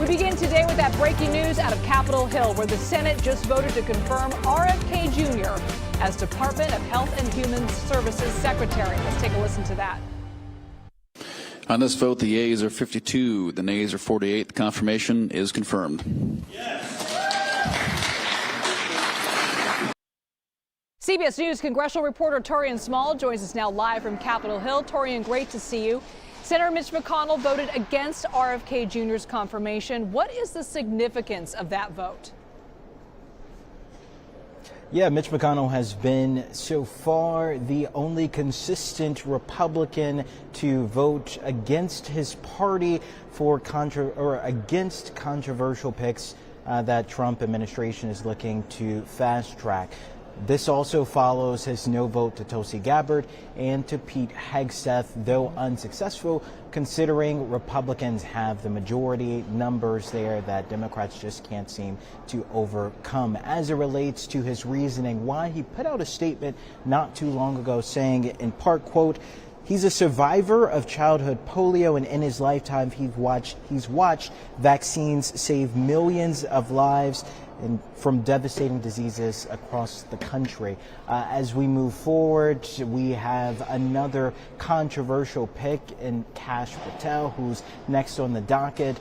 We begin today with that breaking news out of Capitol Hill, where the Senate just voted to confirm RFK Jr. as Department of Health and Human Services Secretary. Let's take a listen to that. On this vote, the yeas are 52, the nays are 48. The confirmation is confirmed. CBS News congressional reporter Taurean Small joins us now live from Capitol Hill. Taurean, great to see you. Senator Mitch McConnell voted against RFK Jr.'s confirmation. What is the significance of that vote? Yeah, Mitch McConnell has been so far the only consistent Republican to vote against his party for against controversial picks that Trump administration is looking to fast track. This also follows his no vote to Tulsi Gabbard and to Pete Hegseth, though unsuccessful, considering Republicans have the majority numbers there that Democrats just can't seem to overcome. As it relates to his reasoning, why he put out a statement not too long ago saying, in part, quote, "He's a survivor of childhood polio, and in his lifetime he's watched vaccines save millions of lives from devastating diseases across the country." As we move forward, we have another controversial pick in Kash Patel, who's next on the docket.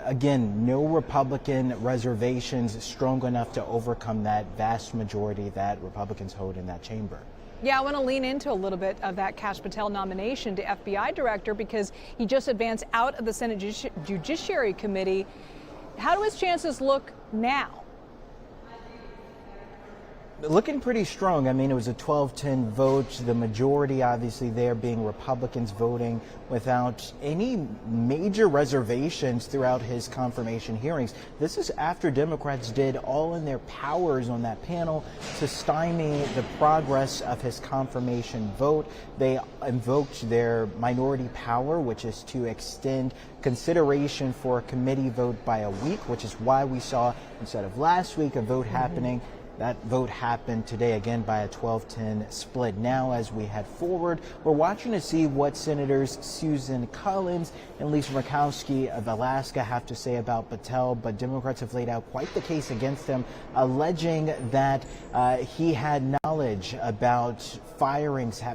Again, no Republican reservations strong enough to overcome that vast majority that Republicans hold in that chamber. Yeah, I want to lean into a little bit of that Kash Patel nomination to FBI director because he just advanced out of the Senate Judiciary Committee. How do his chances look now? Looking pretty strong. I mean, it was a 12-10 vote. The majority, obviously, there being Republicans voting without any major reservations throughout his confirmation hearings. This is after Democrats did all in their powers on that panel to stymie the progress of his confirmation vote. They invoked their minority power, which is to extend consideration for a committee vote by a week, which is why we saw, instead of last week, a vote happening. That vote happened today, again, by a 12-10 split. Now, as we head forward, we're watching to see what Senators Susan Collins and Lisa Murkowski of Alaska have to say about Patel, but Democrats have laid out quite the case against him, alleging that he had knowledge about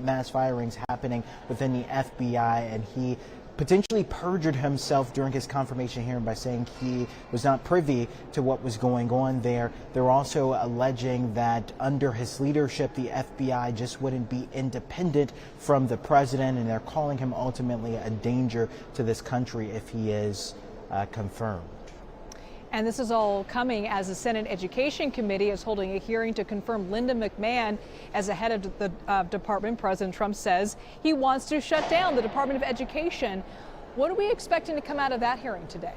mass firings happening within the FBI, and he potentially perjured himself during his confirmation hearing by saying he was not privy to what was going on there. They're also alleging that under his leadership, the FBI just wouldn't be independent from the president, and they're calling him ultimately a danger to this country if he is confirmed. And this is all coming as the Senate Education Committee is holding a hearing to confirm Linda McMahon as the head of the department. President Trump says he wants to shut down the Department of Education. What are we expecting to come out of that hearing today?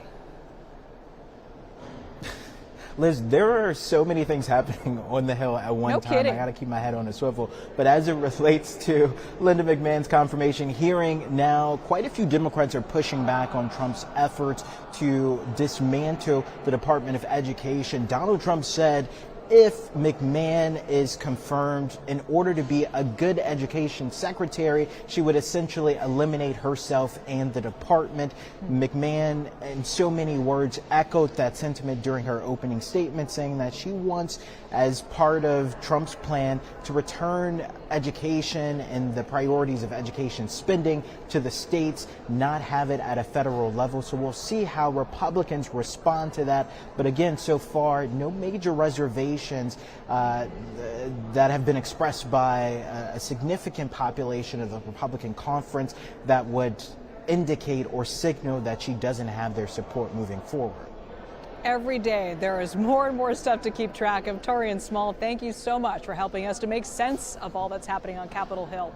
Liz, there are so many things happening on the Hill at one time. Kidding. I got to keep my head on a swivel. But as it relates to Linda McMahon's confirmation hearing, now quite a few Democrats are pushing back on Trump's efforts to dismantle the Department of Education. Donald Trump said if McMahon is confirmed, in order to be a good education secretary, she would essentially eliminate herself and the department. McMahon, in so many words, echoed that sentiment during her opening statement, saying that she wants, as part of Trump's plan, to return education and the priorities of education spending to the states, not have it at a federal level. So we'll see how Republicans respond to that. But again, so far, no major reservations that have been expressed by a significant population of the Republican conference that would indicate or signal that she doesn't have their support moving forward. Every day there is more and more stuff to keep track of. Taurean Small, thank you so much for helping us to make sense of all that's happening on Capitol Hill.